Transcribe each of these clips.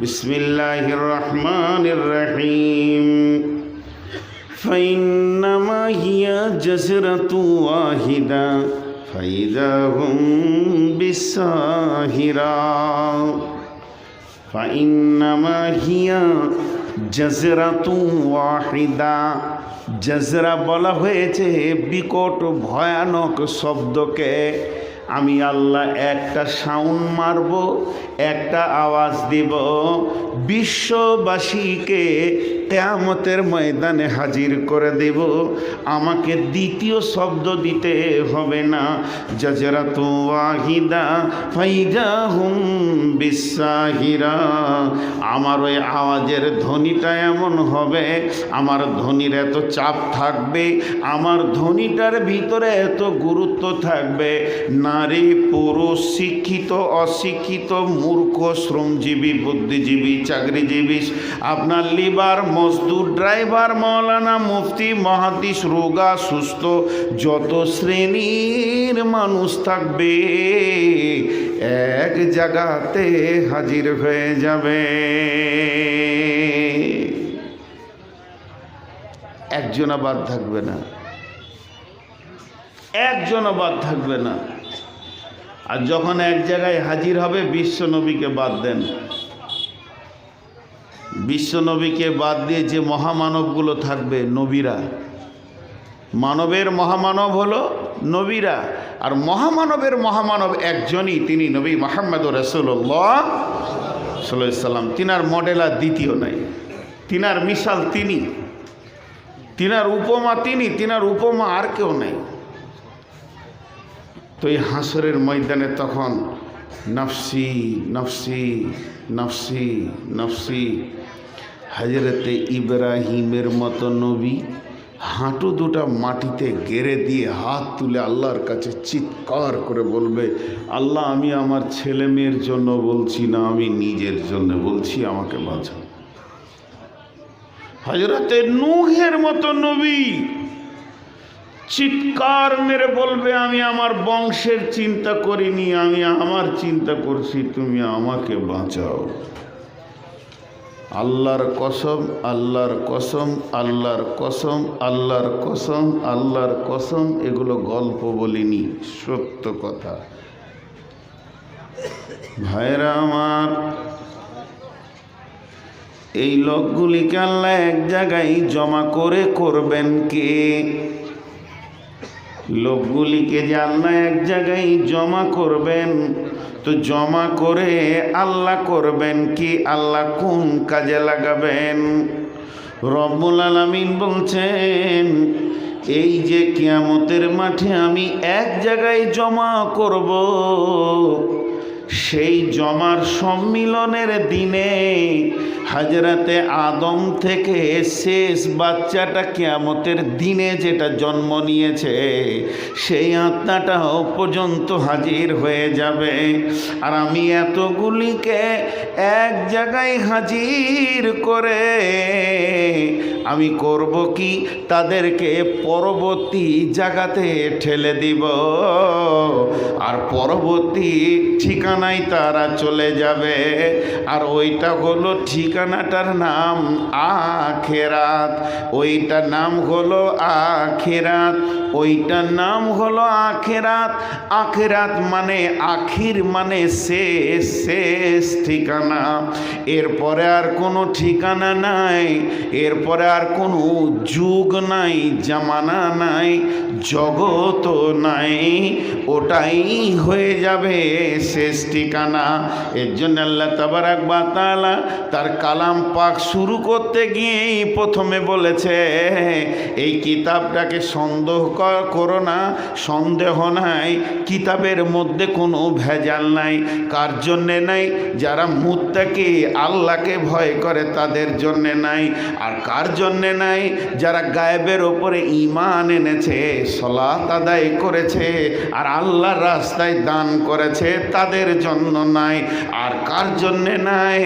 বিসমিল্লাহির রহমানির রহিম। ফাইন্নামা হিয়া জাজরাতু ওয়াহিদা ফাইযা হুম বিসাহিরা। ফাইন্নামা হিয়া জাজরাতু ওয়াহিদা। জাজরা বলা হয়েছে বিকট ভয়ানক শব্দকে। আমি আল্লাহ একটা সাউন্ড মারব, একটা আওয়াজ দিব, বিশ্ববাসীকে কিয়ামতের ময়দানে হাজির করে দেব। আমাকে দ্বিতীয় শব্দ দিতে হবে না। জাজরাতু ওয়াহিদা ফাইযা হুম বিসাহিরা। আমার ওই আওয়াজের ধ্বনিটা এমন হবে, আমার ধ্বনির এত চাপ থাকবে, আমার ধ্বনিটার ভিতরে এত গুরুত্ব থাকবে, নারী পুরুষ, শিক্ষিত অশিক্ষিত, মূর্খ শ্রমজীবী বুদ্ধিজীবী চাকরিজীবী, আপনার লিবার মজদুর ড্রাইভার মৌলানা মুফতি মহাদিস রোগা সুস্থ যত শ্রেণীর মানুষ থাকবে এক জায়গাতে হাজির হয়ে যাবে। একজনও বাদ থাকবে না, একজনও বাদ থাকবে না। আর যখন এক জায়গায় হাজির হবে, বিশ্ব নবীকে বাদ দেন। বিশ্ব নবীকে বাদ দিয়ে যে মহামানবগুলো থাকবে, নবীরা। মানবের মহামানব হলো নবীরা, আর মহামানবের মহামানব একজনই, তিনি নবী মুহাম্মদ রাসূলুল্লাহ সাল্লাল্লাহু আলাইহি সাল্লাম। তিনার মডেল আর দ্বিতীয় নাই, তিনার মিসাল তিনি, তিনার উপমা তিনি, তিনার উপমা আর কেউ নাই। তো এই হাসরের ময়দানে তখন নফসি নফসি নফসি নফসি। হযরতে ইব্রাহিমের মতো নবী হাঁটু দুটা মাটিতে গেড়ে দিয়ে হাত তুলে আল্লাহর কাছে চিৎকার করে বলবে, আল্লাহ আমি আমার ছেলে মেয়ের জন্য বলছি না, আমি নিজের জন্য বলছি, আমাকে বাঁচাও। হযরতে নূহের মতো নবী চিৎকার মেরে বলবে, আমি আমার বংশের চিন্তা করিনি, আমি আমার চিন্তা করছি, তুমি আমাকে বাঁচাও। আল্লাহর কসম, আল্লাহর কসম, আল্লাহর কসম, আল্লাহর কসম, আল্লাহর কসম, এগুলো গল্প বলিনি, সত্য কথা। ভাইরা আমার, এই লোকগুলিকে আল্লাহ এক জায়গায় জমা করে করবেন কে? লোকগুলিকে যে আল্লাহ এক জায়গায় জমা করবেন, তো জমা করে আল্লাহ করবেন কি? আল্লাহ কোন কাজে লাগাবেন? রব্বুল আলামিন বলছেন, এই যে কিয়ামতের মাঠে আমি এক জায়গায় জমা করব, সেই জমার সম্মিলনের দিনে হযরতে আদম থেকে শেষ বাচ্চাটা কিয়ামতের দিনে যেটা জন্ম নিয়েছে, সেই আত্মাটাও পর্যন্ত হাজির হয়ে যাবে। আর আমি এতগুলিকে এক জায়গায় হাজির করে আমি করব কি? তাদেরকে পরবর্তী জায়গাতে ঠেলে দিব, আর পরবর্তী ঠিকানায় তারা চলে যাবে। আর ওইটা হলো, ঠিকানাটার নাম আখিরাত। ওইটার নাম হলো আখিরাত, ওইটার নাম হলো আখিরাত। আখিরাত মানে আখির, মানে শেষ, শেষ ঠিকানা। এরপরে আর কোনো ঠিকানা নাই, এরপরে আর কোনো যুগ নাই, জামানা নাই, জগৎ নাই, ওটাই হয়ে যাবে শেষ ঠিকানা। এর জন্য আল্লাহ তাবারাক ওয়া তাআলা তার কালাম পাক শুরু করতে গিয়েই প্রথমে বলেছে, এই কিতাবটাকে সন্দেহ করো না, সন্দেহ নাই, কিতাবের মধ্যে কোনো ভেজাল নাই। কার জন্যে নাই? যারা মুত্তাকি, আল্লাহকে ভয় করে তাদের জন্যে নাই। আর কার জন্যে নাই? যারা গায়েবের ওপরে ঈমান এনেছে, সালাত আদায় করেছে, আর আল্লাহর রাস্তায় দান করেছে, তাদের জন্য নাই। আর কার জন্যে নাই?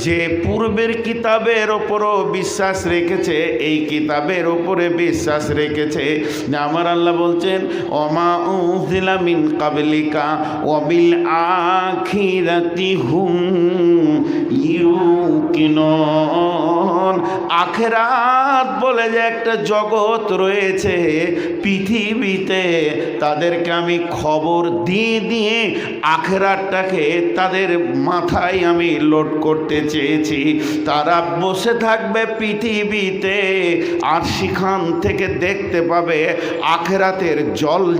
যে পূর্বের কিতাবের ওপরও বিশ্বাস রেখেছে, এই কিতাবের ওপরে বিশ্বাস রেখেছে। আমার আল্লাহ বলছেন ওমা উনজিলা মিন কাবলিকা ওয়া বিল আখিরাতি হুম ইউকিনুন। আখিরাত বলে যে একটা জগৎ রয়েছে পৃথিবীতে, তাদেরকে আমি খবর দিয়ে দিয়ে আখিরাতটাকে তাদের মাথায় আমি লোড করতে চেয়েছি। তারা বসে থাকবে পৃথিবীতে আর সেখান থেকে দেখতে পাবে আখিরাতের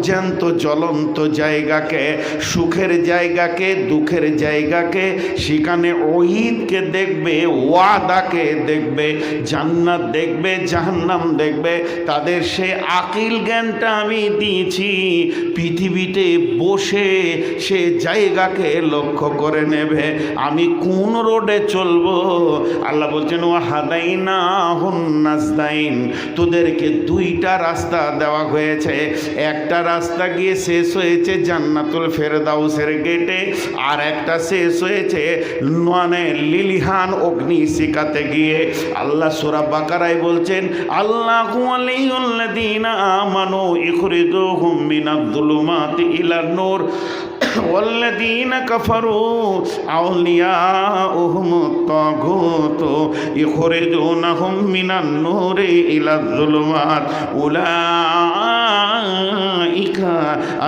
জ্যান্ত জ্বলন্ত জায়গাকে, সুখের জায়গাকে, দুঃখের জায়গাকে, সেখানে ওয়াইদকে দেখবে, ওয়াদাকে দেখবে, জান্নাত দেখবে, জাহান্নাম দেখবে। তাদের সে আকিল জ্ঞানটা আমি দিয়েছি, পৃথিবীতে বসে সে জায়গাকে লক্ষ্য করে নেবে আমি কোন রোডে চলবো। আল্লাহ বলছেন ওয়া হাদাইনা হুন্নাসদাইন, তোদেরকে দুইটা রাস্তা দেওয়া হয়েছে। একটা রাস্তা গিয়ে শেষ হয়েছে জান্নাতুল ফেরদাউসের গেটে, আর একটা শেষ হয়েছে মানে লিলিহান অগ্নিশিখাতে গিয়ে। আল্লাহ সূরা বাকারায় বলছেন আল্লাহু ওয়ালিয়ুল্লাযীনা আমানু ইখরিজুহুম মিনাজ-যুলুমাতি ইলান নূর ওয়াল্লাযীনা কাফারু আউলিয়াউহুমুত তাগুত ইখরিজুনাহুম মিনান নূরি ইলাজ-যুলুমাত উলাইকা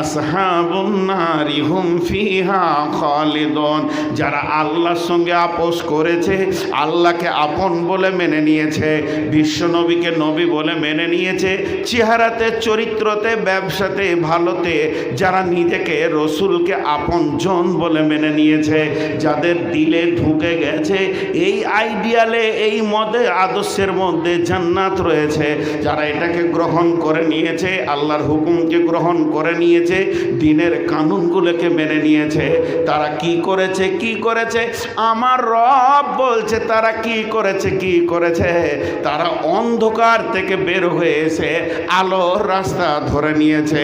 আসহাবুন নারি হুম ফিহা খালিদুন। যারা আল্লাহর সঙ্গে আপোষ করেছে, আল্লাহকে আপন বলে মেনে নিয়েছে, বিশ্বনবীকে নবী বলে মেনে নিয়েছে, চেহারাতে, চরিত্রতে, ব্যবসাতে, ভালোতে যারা নিজেকে রসুলকে আপন জন বলে মেনে নিয়েছে, যাদের দিলে ঢুকে গেছে এই আইডিয়ালে, এই মধ্যে আদর্শের মধ্যে জান্নাত রয়েছে, যারা এটাকে গ্রহণ করে নিয়েছে, আল্লাহর হুকুমকে গ্রহণ করে নিয়েছে, দিনের কানুনগুলোকে মেনে নিয়েছে, তারা কি করেছে? কি করেছে? আমার রব বলছে তারা কি করেছে? কি করেছে? তারা অন্ধকার থেকে বের হয়ে এসে আলোর রাস্তা ধরে নিয়েছে।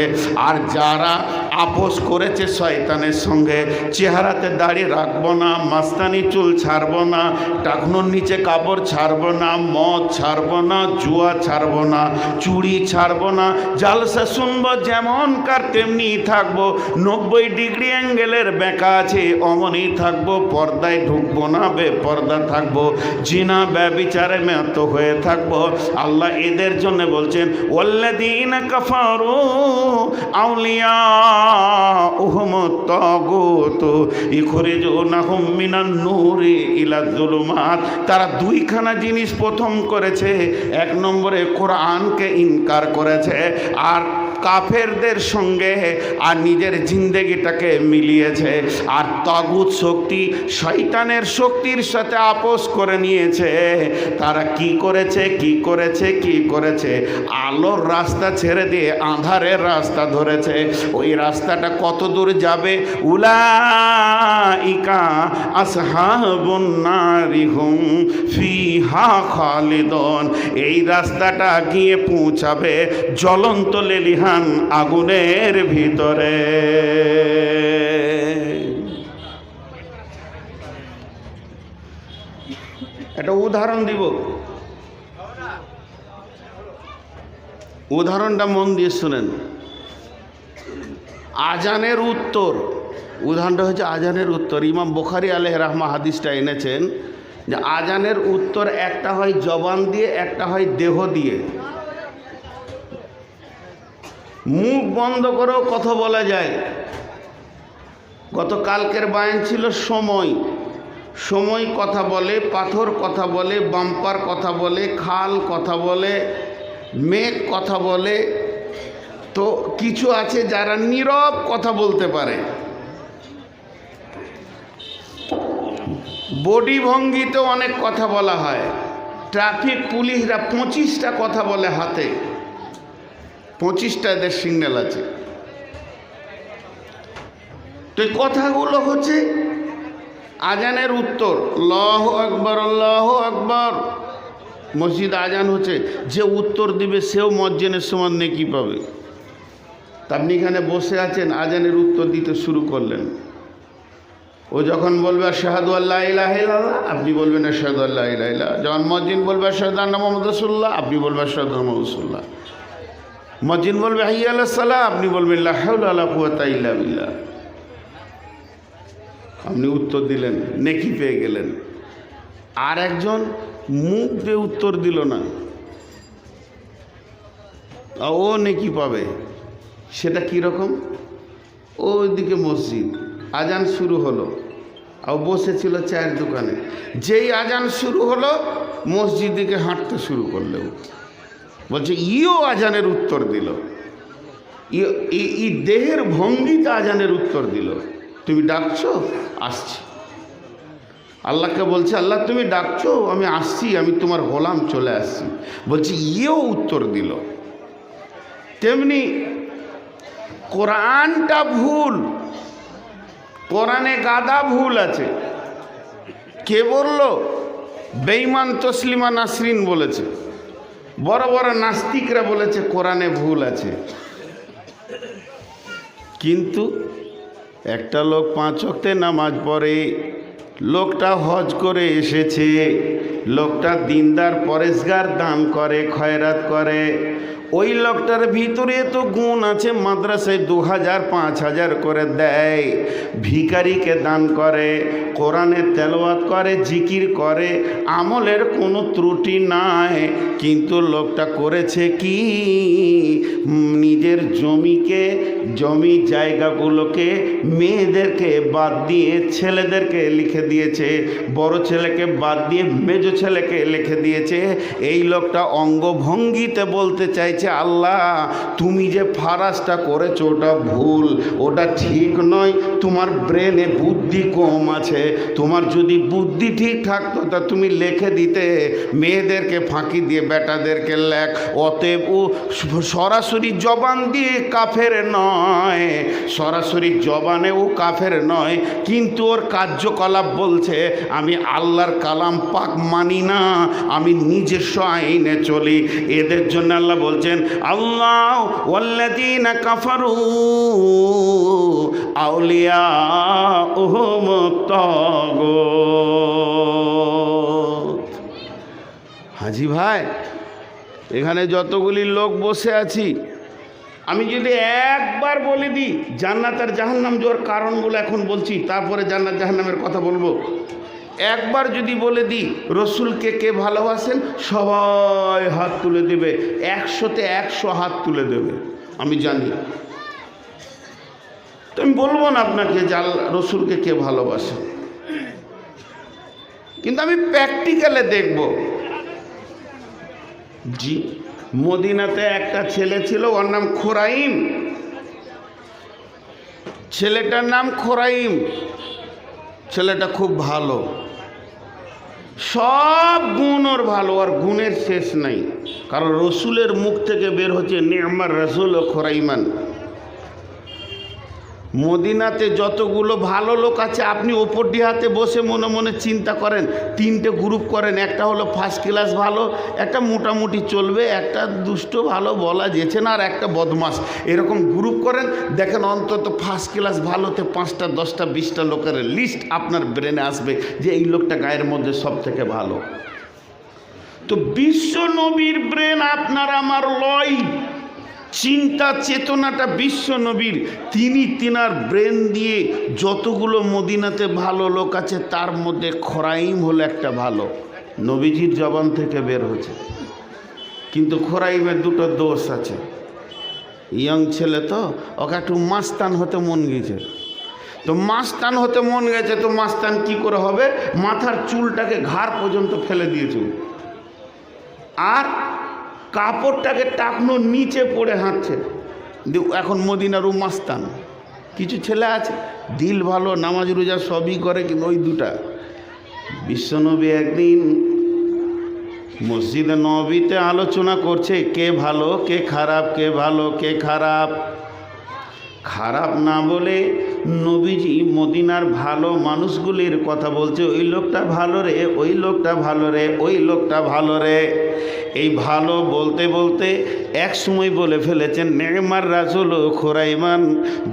আর যারা আপোষ করেছে শয়তানের সঙ্গে, চেহারাতে দাড়ি রাখবো না, মাস্তানি চুল ছাড়বো না, টাকনুর নিচে কাপড় ছাড়বো না, মদ ছাড়বো না, জুয়া ছাড়বো না, চুড়ি ছাড়বো না, জালসা শুনবো যেমন কার তেমনি থাকবো, 90 ডিগ্রি অ্যাঙ্গেলের বেঁকা আছে অমনি থাকবো, পর্দায় ঢুকবো না, বেপর্দা থাকবো, জিনা ব্যভিচারে মেত হয়ে থাকবো। আল্লাহ এদের জন্য বলছেন ওয়াল্লাযীনা কাফারু আউলিয়াউহুমুত তাগুত ইখরিজুনাহুম মিনান নূরি ইলাজ-যুলুমাত। তারা দুইখানা জিনিস প্রথম করেছে। এক নম্বরে কোরআনকে ইনকার করেছে, আর কাফেরদের সঙ্গে আর নিজের জিন্দেগিটাকে মিলিয়েছে, আর তাগুত শক্তি, শয়তানের শক্তির সাথে আপোষ করে নিয়েছে। তারা কি করেছে? কি করেছে? কি করেছে? আলোর রাস্তা ছেড়ে দিয়ে আঁধারের রাস্তা ধরেছে। ওই রাস্তাটা কত দূর যাবে? উলাইকা আসহাবুন নারি হুম ফিহা খালিদুন। এই রাস্তাটা গিয়ে পৌঁছাবে জ্বলন্ত লেলিহান আগুনের ভিতরে। একটা উদাহরণ দিব, উদাহরণটা মন দিয়ে শুনেন। আজানের উত্তর, উদাহরণটা হচ্ছে আজানের উত্তর। ইমাম বুখারী আলাইহির রাহমা হাদিসটা এনেছেন যে আজানের উত্তর একটা হয় জবান দিয়ে, একটা হয় দেহ দিয়ে। মুখ বন্ধ করেও কথা বলা যায়। গতকালকের বায়ান ছিল সময়। সময় কথা বলে, পাথর কথা বলে, বাম্পার কথা বলে, খাল কথা বলে, মেঘ কথা বলে। তো কিছু আছে যারা নীরব কথা বলতে পারে। বডি ভঙ্গিতে অনেক কথা বলা হয়। ট্রাফিক পুলিশরা 25টা কথা বলে হাতে, 25টা এদের সিগন্যাল আছে। তো এই কথাগুলো হচ্ছে আজানের উত্তর। আল্লাহু আকবার, আল্লাহু আকবার। মসজিদ আজান হচ্ছে, যে উত্তর দিবে সেও মজ্জেনের সমান নেকি পাবে। তা আপনি এখানে বসে আছেন, আজানের উত্তর দিতে শুরু করলেন, ও যখন বলবে আশহাদু আল্লা ইলাহা ইল্লাল্লাহ, আপনি বলবেন আশহাদু আল্লা ইলাহা ইল্লাল্লাহ। যখন মুয়াজ্জিন বলবে আশহাদু আন্না মুহাম্মাদুর রাসূলুল্লাহ, আপনি বলবেন আশহাদু আন্না মুহাম্মাদুর রাসূলুল্লাহ। মুয়াজ্জিন বলবে হাইয়া আলাস সালাহ, আপনি বলবেন লা হাওলা ওয়ালা কুওয়াতা ইল্লা বিল্লাহ। আপনি উত্তর দিলেন, নেকি পেয়ে গেলেন। আর একজন মুখ দিয়ে উত্তর দিল না, ও নেকি পাবে। সেটা কীরকম? ওইদিকে মসজিদ, আজান শুরু হলো, আর বসেছিল চায়ের দোকানে। যেই আজান শুরু হলো মসজিদ দিকে হাঁটতে শুরু করলেও বলছে ইও আজানের উত্তর দিল, ই দেহের ভঙ্গিতে আজানের উত্তর দিল। তুমি ডাকছো, আসছি। আল্লাহকে বলছে আল্লাহ তুমি ডাকছো, আমি আসছি, আমি তোমার গোলাম, চলে আসছি। বলছে ইও উত্তর দিল। তেমনি কোরআনটা ভুল, কোরআনে গাদা ভুল আছে। কে বলল? বেঈমান তসলিমা নাসরিন বলেছে। বড় বড় নাস্তিকরা বলেছে কোরআনে ভুল আছে। কিন্তু একটা লোক 5 ওয়াক্তে নামাজ পড়ে, লোকটা হজ করে এসেছে, লোকটা দিনদার পরেশগার, দান করে, খয়রাত করে। ওই লোকটার ভিতরে তো গুণ আছে, মাদ্রাসায় 2000 5000 করে দেয়, ভিখারিকে দান করে, কোরআনে তেলাওয়াত করে, জিকির করে, আমলের কোনো ত্রুটি নাই। কিন্তু লোকটা করেছে কি? নিজের জমি জায়গাগুলোকে মেয়েদেরকে বাদ দিয়ে ছেলেদেরকে লিখে দিয়েছে, বড় ছেলেকে বাদ দিয়ে মেজো ছেলেকে লিখে দিয়েছে। এই লোকটা অঙ্গভঙ্গিতে বলতে চাইছে আল্লাহ তুমি যে ফারাজটা করেছো ওটা ভুল, ওটা ঠিক নয়, তোমার ব্রেনে বুদ্ধি কম আছে। তোমার যদি বুদ্ধি ঠিক থাকতো তা তুমি লিখে দিতে, মেয়েদেরকে ফাঁকি দিয়ে বেটাদেরকে লেখ। অতএব ও সরাসরি জবান দিয়ে কাফের নয়, সরাসরি জবানে ও কাফের নয়, কিন্তু ওর কার্যকলাপ বলছে আমি আল্লাহর কালাম পাক মানি না, আমি নিজস্ব আইনে চলি। এদের জন্য আল্লাহ বলছেন আল্লাহ ওয়াল্লাযীনা কাফারু আউলিয়াউহুম তাগুত। হাজি ভাই, এখানে যতগুলি লোক বসে আছি, আমি যদি একবার বলে দিই জান্নাত আর জাহান্নাম যাওয়ার কারণগুলো এখন বলছি, তারপরে জান্নাত জাহান্নামের কথা বলবো। একবার যদি বলে দিই রসুলকে কে ভালোবাসেন, সবাই হাত তুলে দেবে, 100তে 100 হাত তুলে দেবে। আমি জানি, তো আমি বলবো না আপনাকে যে রসুলকে কে ভালোবাসে, কিন্তু আমি প্র্যাকটিক্যালে দেখব। জি, মদিনাতে একটা ছেলে ছিল, ওর নাম খোরাইম। ছেলেটার নাম খোরাইম। ছেলেটা খুব ভালো, সব গুণ ওর ভালো, আর গুণের শেষ নাই। কারণ রসুলের মুখ থেকে বের হচ্ছে নি'মার রাসূল ও খোরাইমান। মদিনাতে যতগুলো ভালো লোক আছে, আপনি ওপর হাতে বসে মনে মনে চিন্তা করেন, 3টে গ্রুপ করেন। একটা হলো ফার্স্ট ক্লাস ভালো, একটা মোটামুটি চলবে, একটা দুষ্ট ভালো বলা যেছে না, আর একটা বদমাস। এরকম গ্রুপ করেন, দেখেন অন্তত ফার্স্ট ক্লাস ভালোতে 5টা 10টা 20টা লোকের লিস্ট আপনার ব্রেনে আসবে যে এই লোকটা গায়ের মধ্যে সব থেকে ভালো। তো বিশ্ব নবীর ব্রেন আপনার আমার লয়, চিন্তা চেতনাটা বিশ্ব নবীর। তিনার ব্রেন দিয়ে যতগুলো মদিনাতে ভালো লোক আছে তার মধ্যে খোরাইম হলো একটা ভালো, নবীজির জবান থেকে বের হচ্ছে। কিন্তু খোরাইমের 2টো দোষ আছে। ইয়ং ছেলে তো, ওকে একটু মাস্তান হতে মন গেছে। তো মাস্তান হতে মন গেছে, তো মাস্তান কি করে হবে? মাথার চুলটাকে ঘাড় পর্যন্ত ফেলে দিয়েছে, আর কাপড়টাকে টাকনোর নিচে পড়ে হাঁটছে। এখন মদিনারও মাস্তান। কিছু ছেলে আছে দিল ভালো, নামাজ রোজা সবই করে, কিন্তু ওই 2টা। বিশ্বনবী একদিন মসজিদে নববীতে আলোচনা করছে কে ভালো কে খারাপ, কে ভালো কে খারাপ। খারাপ না বলে নবীজি মদিনার ভালো মানুষগুলির কথা বলছে, ওই লোকটা ভালো রে, ওই লোকটা ভালো রে, ওই লোকটা ভালো রে। এই ভালো বলতে বলতে এক সময় বলে ফেলেছেন, নেমার রাসূল খুরাইমান,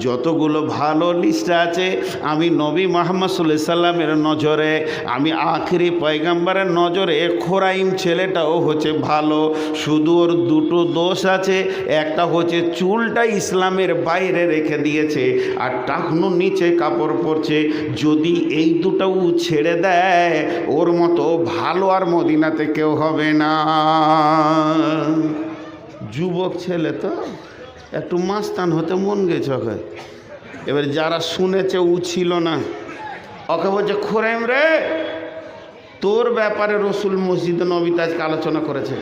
যতগুলো ভালো লিস্ট আছে আমি নবী মুহাম্মদ সাল্লাল্লাহু আলাইহি সাল্লামের নজরে, আমি আখেরি পয়গম্বরের নজরে খুরাইম ছেলেটাও হচ্ছে ভালো, শুধু ওর দুটো দোষ আছে। একটা হচ্ছে চুলটা ইসলামের বাইরে রেখে দিয়েছে আর টাকনুর নিচে কাপড় পরছে। যদি এই দুটাও ছেড়ে দেয় ওর মতো ভালো আর মদিনাতে কেউ হবে না। যুবক ছেলে তো একটু মাস্তান হতে মন গেছে ওকে। এবার যারা শুনেছে ও ছিল না, ওকে বলছে, খুরাইম রে, তোর ব্যাপারে রসুল মসজিদ নবীতে আজকে আলোচনা করেছে।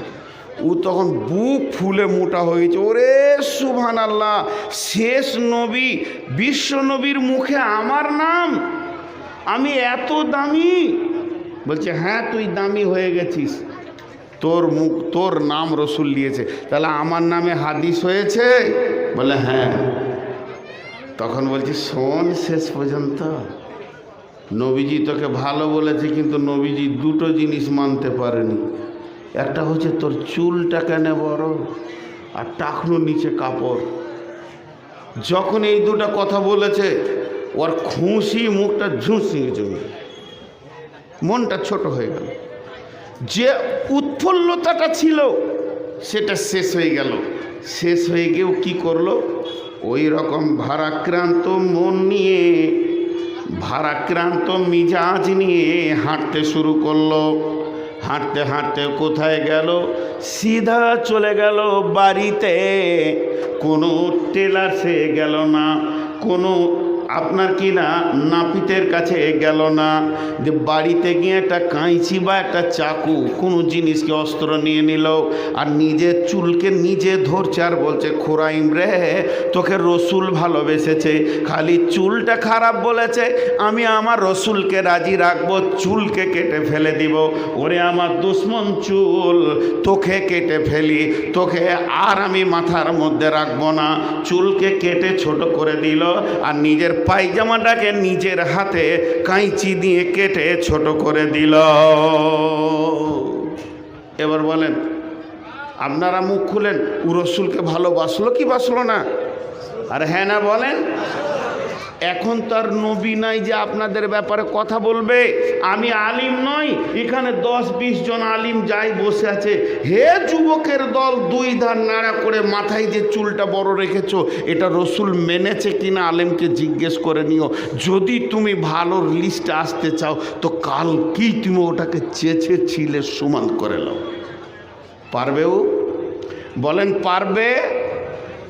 ও তখন বুক ফুলে মোটা হয়েছে, ওরে সুবহানাল্লাহ, শেষ নবী বিশ্ব নবীর মুখে আমার নাম, আমি এত দামি? বলছে, হ্যাঁ তুই দামি হয়ে গেছিস, তোর নাম রসুল দিয়েছে, তাহলে আমার নামে হাদিস হয়েছে? বলে হ্যাঁ। তখন বলছি, শোন শেষ পর্যন্ত, নবীজি তোকে ভালো বলেছে, কিন্তু নবীজি দুটো জিনিস মানতে পারেনি। একটা হচ্ছে তোর চুলটা কেন বড়, আর টাকনুর নিচে কাপড়। যখন এই দুটো কথা বলেছে ওর খুশি মুখটা ঝুঁসিয়ে জমে, মনটা ছোট হয়ে গেল, যে উৎফুল্লতাটা ছিল সেটা শেষ হয়ে গেল। শেষ হয়ে গিয়েও কি করলো, ওই রকম ভারাক্রান্ত মন নিয়ে, ভারাক্রান্ত মিজাজ নিয়ে হাঁটতে শুরু করলো। হাঁটতে হাঁটতে কোথায় গেল, সিধা চলে গেল বাড়িতে। কোনো টেলার্সে গেল না, কোনো আপনার কি না নাপিতের কাছে গেল না, যে বাড়িতে গিয়ে একটা কাঁচি বা একটা চাকু কোনো জিনিসকে অস্ত্র নিয়ে নিল আর নিজের চুলকে নিজে ধরছে আর বলছে, খুরাইম রে, তোকে রসুল ভালোবেসেছে, খালি চুলটা খারাপ বলেছে, আমি আমার রসুলকে রাজি রাখবো, চুলকে কেটে ফেলে দিব। ওরে আমার দুশ্মন চুল, তোকে কেটে ফেলি, তোকে আর আমি মাথার মধ্যে রাখবো না। চুলকে কেটে ছোট করে দিল আর নিজের পায়জামাটাকে নিজের হাতে কাঁচি দিয়ে কেটে ছোট করে দিল। এবার বলেন, আপনারা মুখ খুলেন, ও রসুলকে ভালোবাসলো কি বাসলো না? আর হ্যাঁ না বলেন। এখন তার নবী নাই যে আপনাদের ব্যাপারে কথা বলবে। আমি আলিম নই, এখানে 10-20 জন আলিম যাই বসে আছে। হে যুবকের দল, দুই ধার নাড়া করে মাথায় যে চুলটা বড় রেখেছো, এটা রসুল মেনেছে কিনা আলিমকে জিজ্ঞেস করে নিও। যদি তুমি ভালো লিস্টে আসতে চাও তো কালকেই তুমি ওটাকে চেঁচে ছিলে সমান করে নাও। পারবে ও? বলেন পারবে?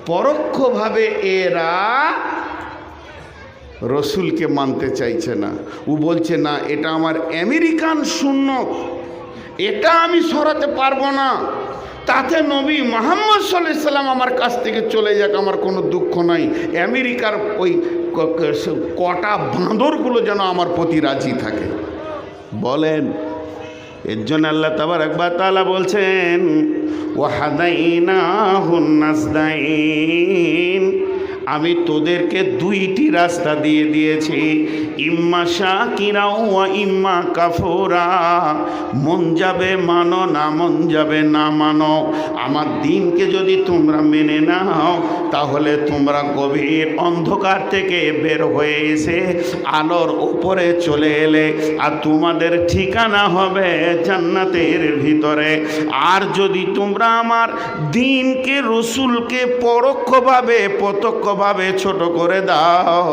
পরোক্ষভাবে এরা রসুলকে মানতে চাইছে না। ও বলছে, না, এটা আমার আমেরিকান সুন্নত, এটা আমি সরাতে পারবো না, তাতে নবী মুহাম্মদ সাল্লাল্লাহু আলাইহি সাল্লাম আমার কাছ থেকে চলে যাক, আমার কোনো দুঃখ নাই। আমেরিকার ওই কটা বাঁদরগুলো যেন আমার প্রতি রাজি থাকে। বলেন, এর জন্য আল্লাহ তাবারক ওয়া তাআলা বলছেন, ওয়াহাদাইনাহুন নাসদাইন, আমি তোদেরকে দুইটি রাস্তা দিয়ে দিয়েছি, ইম্মা শাকিরা ওয়া ইম্মা কাফুরা। মন যাবে মানো, না মন যাবে না মানো। আমার দিনকে যদি তোমরা মেনে নাও তাহলে তোমরা গভীর অন্ধকার থেকে বের হয়ে এসে আলোর উপরে চলে এলে, আর তোমাদের ঠিকানা হবে জান্নাতের ভিতরে। আর যদি তোমরা আমার দিনকে, রসুলকে পরোক্ষভাবে প্রত্যক্ষভাবে ছোট করে দাও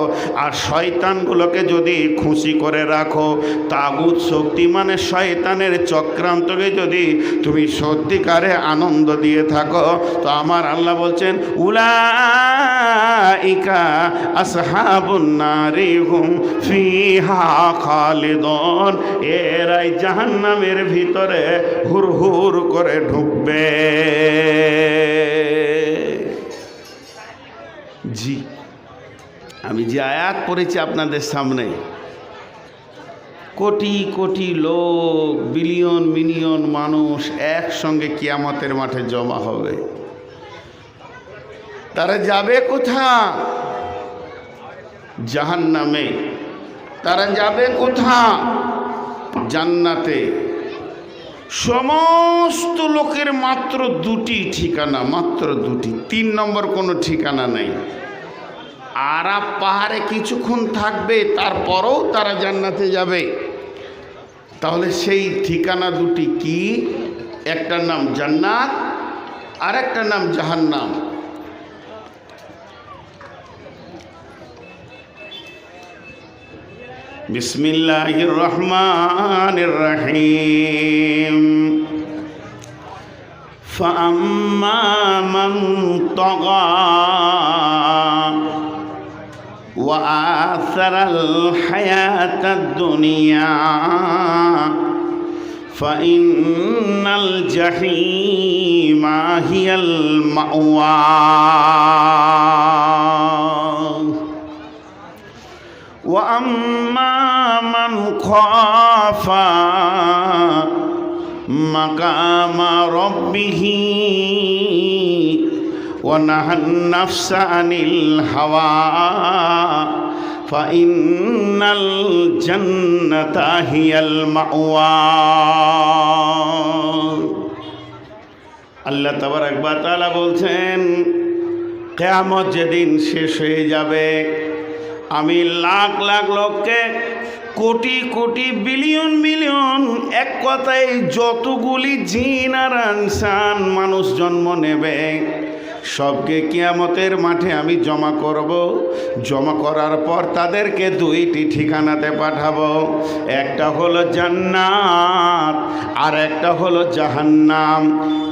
আর শয়তানগুলোকে যদি খুশি করে রাখো, তাগুত শক্তি মানে শয়তানের চক্রান্তকে যদি তুমি সত্যিকারে আনন্দ দিয়ে থাকো, তো আমার আল্লাহ বলছেন, উলাইকা আসহাবুন নারি হুম ফিহা খালিদুন, এরাই জাহান্নামের ভিতরে হুর করে ঢুকবে। জি, আমি যে আয়াত পড়েছি আপনাদের সামনে, কোটি কোটি লোক, বিলিয়ন মিলিয়ন মানুষ একসঙ্গে কিয়ামতের মাঠে জমা হবে। তারা যাবে কোথা? জাহান্নামে। তারা যাবে কোথা? জান্নাতে। সমস্ত লোকের মাত্র দুটি ঠিকানা, মাত্র দুটি, 3 নম্বর কোনো ঠিকানা নেই। আরাফ পাহাড়ে কিছুক্ষণ থাকবে, তারপরেও তারা জান্নাতে যাবে। তাহলে সেই ঠিকানা দুটি কি? একটার নাম জান্নাত আর একটার নাম জাহান্নাম। বিসমিল্লাহির রহমানির রহিম। ফাআম্মা মান তাগা ওয়া আসারাল হায়াতাদ দুনিয়া ফাইন্নাল জাহিমা হিয়াল মাওয়া। وأما من خاف مقام ربه ونهى النفس عن الهوى فإن الجنة هي المأوى। আল্লাহ তাবারক ওয়া তাআলা বলছেন, কিয়ামত যেদিন শেষ হয়ে যাবে, আমি লাখ লাখ লোককে, কোটি কোটি বিলিয়ন বিলিয়ন, এক কথায় যতগুলি জিন আর ইনসান মানুষ জন্ম নেবে, সবকে কিয়ামতের মাঠে আমি জমা করব। জমা করার পর তাদেরকে দুইটি ঠিকানাতে পাঠাবো। একটা হলো জান্নাত আর একটা হলো জাহান্নাম।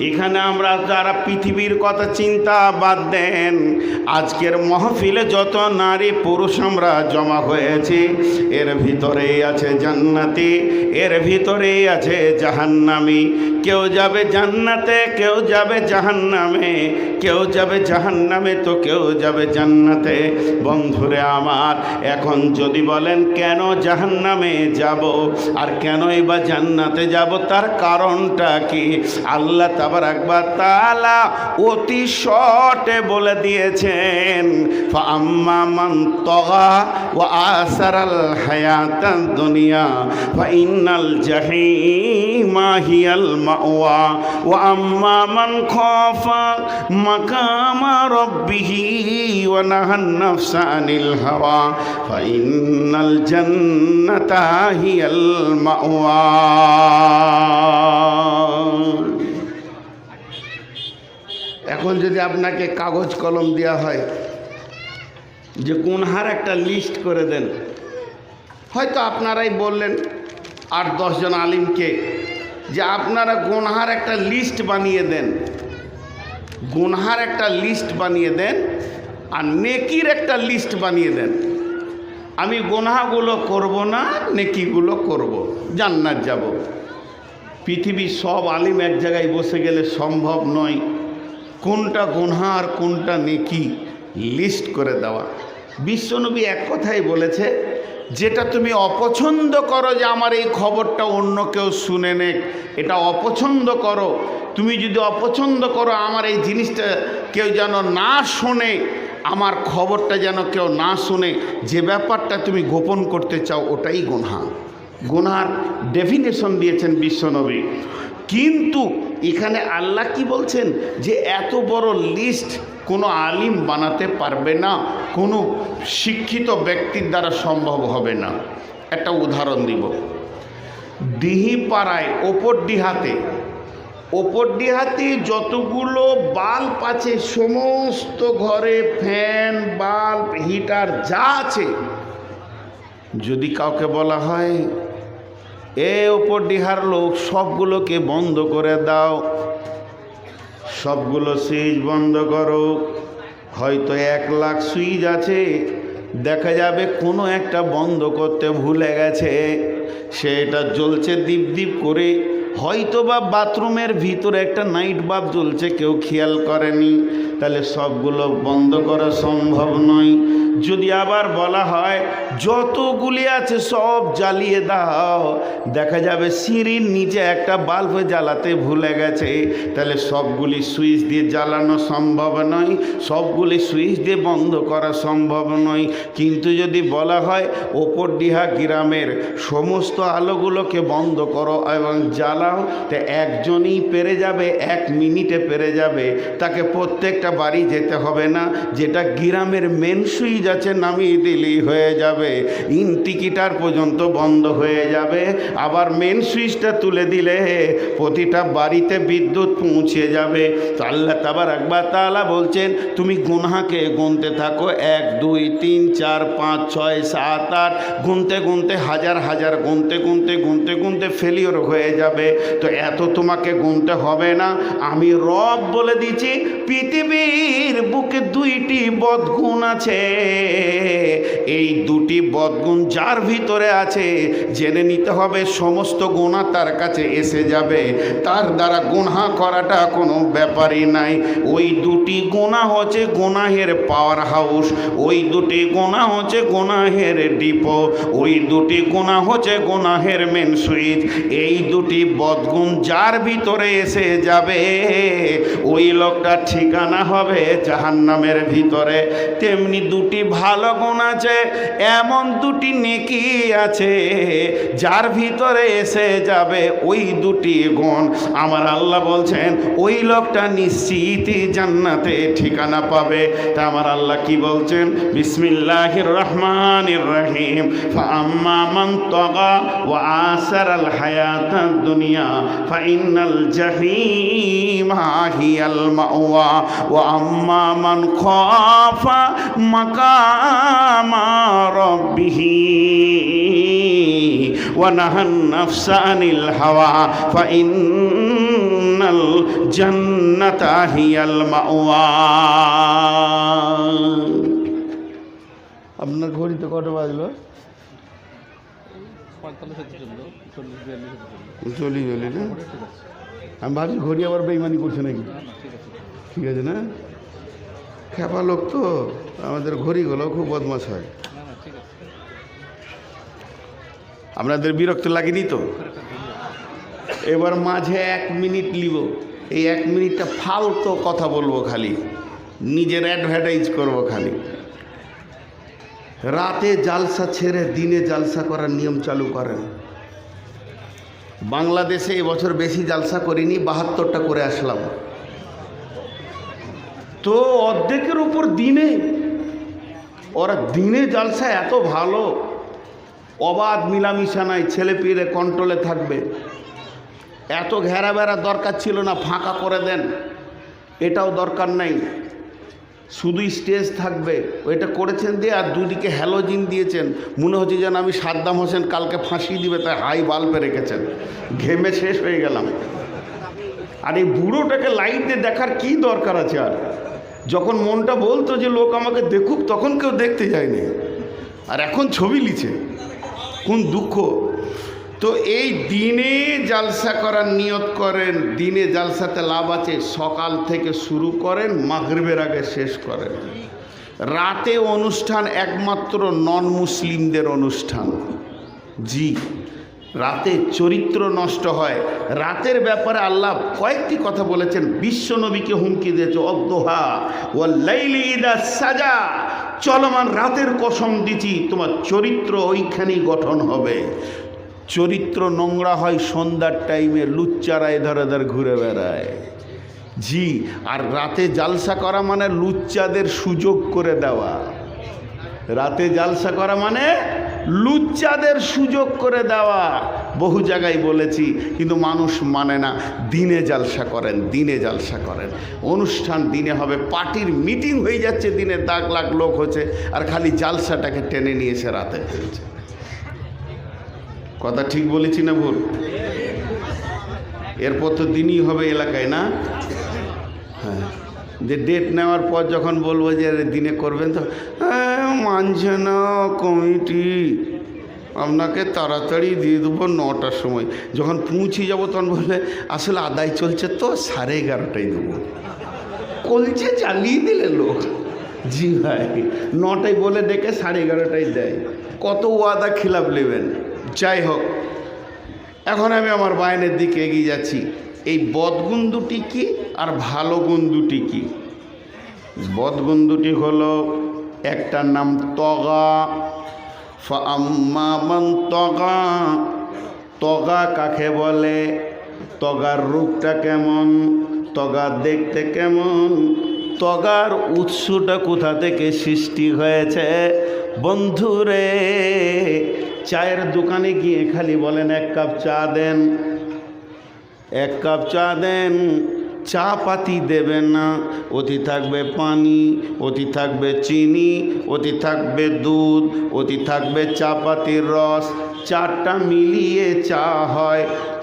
এখানে আমরা যারা পৃথিবীর কথা চিন্তা বাদ দেন, আজকের মাহফিলে যত নারী পুরুষ আমরা জমা হয়েছি, এর ভিতরেই আছে জান্নাতি, এর ভিতরেই আছে জাহান্নামী। কেউ যাবে জান্নাতে, কেউ যাবে জাহান্নামে, কেউ যাবে জাহান্নামে তো কেউ যাবে জান্নাতে। বন্ধুরে আমার, এখন যদি বলেন কেন জাহান্নামে যাব আর কেনই বা জান্নাতে যাব, তার কারণটা কি? আল্লাহ তাবারক ওয়া তাআলা অতি শর্টে বলে দিয়েছেন, ফাআম্মা মান তাগা ওয়া আসারাল হায়াতাদ দুনিয়া ফাইন্নাল জাহিমা হিয়াল মাওয়া ওয়া আম্মা মান খাফা মাকামা রাব্বিহি ওয়া নাহান নাফসা আনিল হাওয়া ফাইন্নাল জান্নাতা হিয়াল মাওয়া। এখন যদি আপনাকে কাগজ কলম দেওয়া হয় যে গুনহার একটা লিস্ট করে দেন, হয়তো আপনারাই বললেন 8-10 জন আলিমকে যে আপনারা গুনহার একটা লিস্ট বানিয়ে দেন, গুনহার একটা লিস্ট বানিয়ে দেন আর নেকির একটা লিস্ট বানিয়ে দেন। আমি গুনহাগুলো করব না, নেকিগুলো করব, জান্নাত যাব। পৃথিবীর সব আলিম এক জায়গায় বসে গেলে সম্ভব নয় কোনটা গুনহা আর কোনটা নেকি লিস্ট করে দেওয়া। বিশ্বনবী এক কথাই বলেছে, যেটা তুমি অপছন্দ করো যে আমার এই খবরটা অন্য কেউ শুনে নেক, এটা অপছন্দ করো। তুমি যদি অপছন্দ করো আমার এই জিনিসটা কেউ যেন না শোনে, আমার খবরটা যেন কেউ না শোনে, যে ব্যাপারটা তুমি গোপন করতে চাও, ওটাই গুনহা। গুনহার ডেফিনেশন দিয়েছেন বিশ্বনবী। কিন্তু এখানে আল্লাহ কি বলছেন যে এত বড় লিস্ট কোনো আলিম বানাতে পারবে না, কোনো শিক্ষিত ব্যক্তির দ্বারা সম্ভব হবে না। একটা উদাহরণ দিব। ডিহিপাড়ায় ওপর ডিহাতে যতগুলো বাল্ব আছে, সমস্ত ঘরে ফ্যান, বাল্ব, হিটার যা আছে, যদি কাউকে বলা হয় ওপর ডিহার লোক সবগুলোকে বন্ধ করে দাও, সবগুলো সুইচ বন্ধ করো, হয়তো 1 লাখ সুইচ আছে, দেখা যাবে কোনো একটা বন্ধ করতে ভুলে গেছে, সেটা জ্বলছে দীপ দীপ করে, হয়তো বা বাথরুমের ভিতরে একটা নাইট বাল্ব জ্বলছে, কেউ খেয়াল করেনি, তাহলে সবগুলো বন্ধ করা সম্ভব নয়। যদি আবার বলা হয় যতগুলি আছে সব জ্বালিয়ে দাও, দেখা যাবে সিঁড়ির নিচে একটা বাল্ব জ্বালাতে ভুলে গেছে, তাহলে সবগুলি সুইচ দিয়ে জ্বালানো সম্ভব নয়, সবগুলি সুইচ দিয়ে বন্ধ করা সম্ভব নয়। কিন্তু যদি বলা হয় ওপরডিহা গ্রামের সমস্ত আলোগুলোকে বন্ধ করো এবং জ্বালাও, তো একজনই পেরে যাবে, 1 মিনিটে পেরে যাবে। তাকে প্রত্যেকটা বাড়ি যেতে হবে না, যেটা গ্রামের মেন সুইচ আছে নামিয়ে দিলেই হয়ে যাবে। ইন্ডিকেটর পর্যন্ত বন্ধ হয়ে যাবে, আবার মেন সুইচটা তুলে দিলে প্রতিটা বাড়িতে বিদ্যুৎ পৌঁছে যাবে। তো আল্লাহ তাবারাক ওয়া তাআলা বলছেন তুমি গুনাহকে গুনতে থাকো, 1 2 3 4 5 6 7 8 গুনতে গুনতে হাজার হাজার গুনতে গুনতে গুনতে গুনতে ফেলিওর হয়ে যাবে। তো এত তোমাকে গুনতে হবে না, আমি রব বলে দিচ্ছি পৃথিবীর বুকে 2টি বদগুণ আছে। এই 2টি বদগুণ যার ভিতরে আছে জেনে নিতে হবে সমস্ত গুনাহ তার কাছে এসে যাবে, তার দ্বারা গুনাহ করাটা কোনো ব্যাপারই নাই। ওই 2টি গুনাহ হচ্ছে গুনাহের পাওয়ার হাউস, ওই 2টি গুনাহ হচ্ছে গুনাহের ডিপো, ওই 2টি গুনাহ হচ্ছে গুনাহের মেন সুইচ। এই 2টি বদগুণ যার ভিতরে এসে যাবে ওই লোকটা ঠিকানা হবে জাহান্নামের ভিতরে। তেমনি 2টি ভালো গুণ আছে, এমন 2টি নেকি আছে যার ভিতরে এসে যাবে ওই 2টি গুণ, আমার আল্লাহ বলছেন ওই লোকটা নিশ্চিতই জান্নাতে ঠিকানা পাবে। তা আমার আল্লাহ কি বলছেন? বিসমিল্লাহির রহমানির রহিম, ফাআম্মা মান তাগা ওয়া আসারাল হায়াতাদ দুনিয়া ফাইন্নাল জাহিমা হিয়াল মাওয়া ওয়া আম্মা মান খাফা মাকামা রাব্বিহি ওয়া নাহান নাফসা আনিল হাওয়া ফাইন্নাল জান্নাতা হিয়াল মাওয়া। আপনার ঘড়িতে কটা বাজলো? চলি না, আমি ভাবছি ঘড়ি আবার বেইমানি করছে নাকি। ঠিক আছে না, খেপা লোক তো আমাদের ঘড়িগুলো খুব বদমাশ হয়। আপনাদের বিরক্ত লাগেনি তো? এবার মাঝে 1 মিনিট নিব, এই 1 মিনিটটা ফালতু কথা বলবো, খালি নিজের অ্যাডভার্টাইজ করবো খালি। রাতে জালসা ছেড়ে দিনে জালসা করার নিয়ম চালু করেন। বাংলাদেশে এবছর বেশি জালসা করিনি, 72টা করে আসলাম। তো অর্ধেকের উপর দিনে, ওরা দিনে জালসা এত ভালো, অবাধ মিলামিশা নাই, ছেলে পিলে কন্ট্রোলে থাকবে। এত ঘেরা বেড়া দরকার ছিল না, ফাঁকা করে দেন, এটাও দরকার নাই, শুধু স্টেজ থাকবে ওইটা করেছেন দিয়ে, আর দুদিকে হ্যালোজিন দিয়েছেন, মনে হচ্ছে যেন আমি সাদ্দাম হোসেন কালকে ফাঁসি দিবে তাই হাই বাল্বে রেখেছেন, ঘেমে শেষ হয়ে গেলাম। আর এই বুড়োটাকে লাইট দিয়ে দেখার কি দরকার আছে? আর যখন মনটা বলতো যে লোক আমাকে দেখুক, তখন কেউ দেখতে যায়নি, আর এখন ছবি লিছে, কোন দুঃখ। তো এই দিনে জালসা করার নিয়ত করেন, দিনে জালসাতে লাভ আছে, সকাল থেকে শুরু করেন, মাগরিবের আগে শেষ করেন। রাতে অনুষ্ঠান একমাত্র নন মুসলিমদের অনুষ্ঠান। জি, রাতে চরিত্র নষ্ট হয়। রাতের ব্যাপারে আল্লাহ কয়েকটি কথা বলেছেন, বিশ্ব নবীকে হুমকি দিয়েছে, অদ্দোহা ওয়াল লাইলি ইযা সাজা, চলমান রাতের কসম দিচ্ছি তোমার চরিত্র ওইখানেই গঠন হবে। চরিত্র নোংরা হয় সন্ধ্যার টাইমে, লুচ্চারা এধার ঘুরে বেড়ায়। জি, আর রাতে জালসা করা মানে লুচ্চাদের সুযোগ করে দেওয়া। রাতে জালসা করা মানে লুচ্চাদের সুযোগ করে দেওয়া। বহু জায়গায় বলেছি, কিন্তু মানুষ মানে না। দিনে জালসা করেন, দিনে জালসা করেন, অনুষ্ঠান দিনে হবে। পার্টির মিটিং হয়ে যাচ্ছে দিনে, 10 লাখ লোক হচ্ছে, আর খালি জালসাটাকে টেনে নিয়েছে রাতে ফেলছে। কথা ঠিক বলেছি না ভুল? এরপর তো দিনই হবে এলাকায়, না? হ্যাঁ, যে ডেট নেওয়ার পর যখন বলবো যে দিনে করবেন, তো মানছে না কমিটি, আপনাকে তাড়াতাড়ি দিয়ে দেবো 9টার সময়। যখন পৌঁছে যাবো তখন বলবে আসলে আদায় চলছে তো 11:30টায় দেবো। কলছে চালিয়ে দিলে লোক। জি ভাই, 9টায় বলে ডেকে 11:30টায় দেয়। কত ওয়াদা খিলাফ নেবেন। যাই হোক, এখন আমি আমার বায়নের দিকে এগিয়ে যাচ্ছি। এই বদগুণ দুটি কি আর ভালো গুণ দুটি কি? বদগুণ দুটি হলো, একটার নাম তগা। ফাআম্মা মান তগা। তগা কাকে বলে? তগার রূপটা কেমন? তগা দেখতে কেমন? তগার উৎসটা কোথা থেকে সৃষ্টি হয়েছে? বন্ধুরে, চায়ের দোকানে গিয়ে খালি বলেন 1 কাপ চা দেন, 1 কাপ চা দেন। চা পাতি দেবেন না, অতি থাকবে পানি, অতি থাকবে চিনি, অতি থাকবে দুধ, অতি থাকবে চা পাতির রস। 4টা মিলিয়ে চা হয়।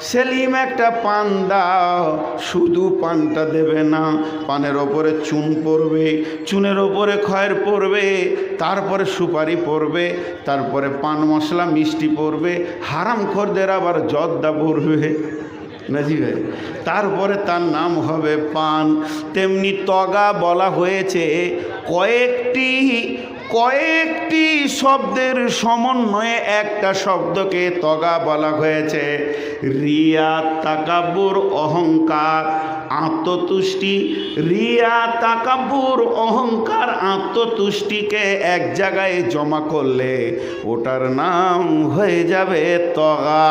সেলিম একটা পান দাও, শুধু পানটা দেবে না, পানের ওপরে চুন পড়বে, চুনের ওপরে খয়ের পড়বে, তারপরে সুপারি পড়বে, তারপরে পান মশলা মিষ্টি পড়বে, হারামখোরদের আবার জর্দা পড়বে নাজি ভাই, তারপরে তার নাম হবে পান। তেমনি তগা বলা হয়েছে কয়েকটি শব্দের সমন্বয়ে একটা শব্দকে তগা বলা হয়েছে। রিয়া, তাকাব্বুর, অহংকার, আত্মতুষ্টি। রিয়া, তাকাব্বুর, অহংকার, আত্মতুষ্টিকে এক জায়গায় জমা করলে ওটার নাম হয়ে যাবে তগা।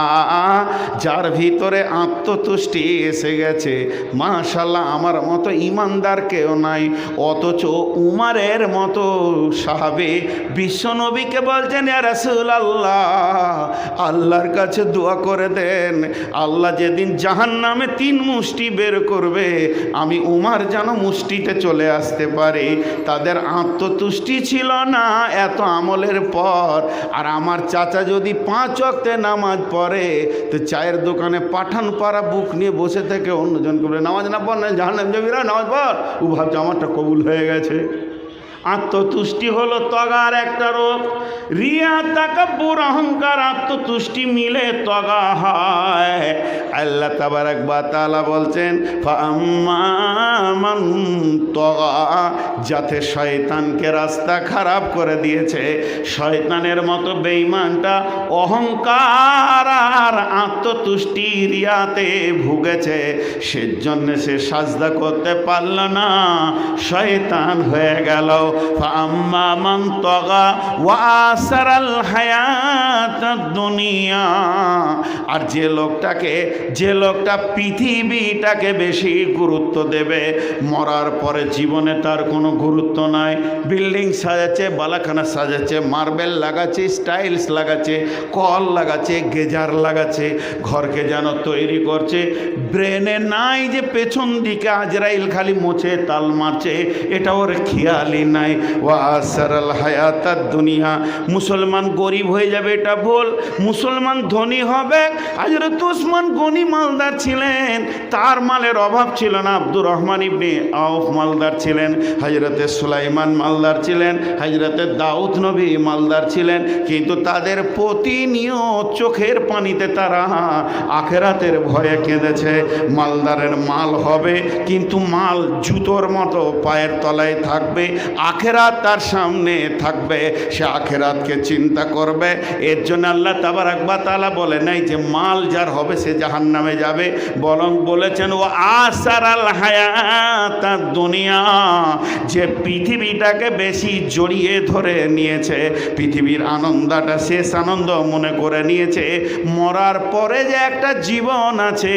যার ভিতরে আত্মতুষ্টি এসে গেছে, মাশাআল্লাহ আমার মতো ইমানদার কেউ নাই, অথচ উমারের মতো সাহাবে বিশ্বনবীকে বলছেন ইয়া রাসূলুল্লাহ, আল্লাহর কাছে দোয়া করে দেন, আল্লাহ যেদিন জাহান্নামে 3 মুষ্টি বের করবে, আমি উমার যেন মুষ্টিতে চলে আসতে পারি। তাদের আত্মতুষ্টি ছিল না এত আমলের পর। আর আমার চাচা যদি 5 ওয়াক্তে নামাজ পড়ে, তো চায়ের দোকানে পাঠান পাড়া বুক নিয়ে বসে থেকে অন্যজনকে বলে নামাজ না পড় না জাহান্নাম যাবি না, নামাজ পড়। ও ভাবছে আমারটা কবুল হয়ে গেছে। আত্মতুষ্টি হলো তগার একটা রূপ। রিয়া, তাকাব্বুর, অহংকার, আত্মতুষ্টি মিলে তগা হয়। আল্লাহ তাবারাক ওয়া তাআলা বলছেন ফাআম্মা মান তগা, যাতে শয়তানকে রাস্তা খারাপ করে দিয়েছে, শয়তানের মতো বেঈমানটা অহংকার আর আত্মতুষ্টি রিয়াতে ভুগেছে, সেজন্য সে সাজদা করতে পারল না, শয়তান হয়ে গেল। ফাআম্মা মান তগা ওয়া আসারাল হায়াতাদ দুনিয়া, আর যে লোকটা পৃথিবীটাকে বেশি গুরুত্ব দেবে, মরার পরে জীবনে তার কোনো গুরুত্ব নাই। বিল্ডিং সাজাচ্ছে, বালাখানা সাজাচ্ছে, মার্বেল লাগাচ্ছে, স্টাইলস লাগাচ্ছে, কল লাগাচ্ছে, গেজার লাগাচ্ছে, ঘরকে যেন তৈরি করছে। ব্রেনে নাই যে পেছন দিকে আজরাইল খালি মোছে তাল মারছে, এটা ওর খেয়ালই নাই। ওয়া আসারাল হায়াতাদ দুনিয়া, মুসলমান গরিব হয়ে যাবে এটা ভুল, মুসলমান ধনী হবে। হযরত উসমান গনি মালদার ছিলেন, তার মালের অভাব ছিল না। আব্দুর রহমান ইবনে আউফ মালদার ছিলেন, হযরতে সুলাইমান মালদার ছিলেন, হযরতে দাউদ নবী মালদার ছিলেন, কিন্তু তাদের প্রতিনিয়ত চোখের পানিতে তারা আখেরাতের ভয়ে কেঁদেছে। মালদারের মাল হবে, কিন্তু মাল জুতোর মতো পায়ের তলায় থাকবে, আখেরাত তার সামনে থাকবে, সে আখেরাতকে চিন্তা করবে। এর জন্য আল্লাহ তাবারাক ওয়া তাআলা বলে নাই যে মাল যার হবে সে জাহান্নামে যাবে, বরং বলেছেন ও আসারাল হায়াতাদ দুনিয়া, যে পৃথিবীটাকে বেশি জড়িয়ে ধরে নিয়েছে, পৃথিবীর আনন্দটা শেষ আনন্দ মনে করে নিয়েছে, মরার পরে যে একটা জীবন আছে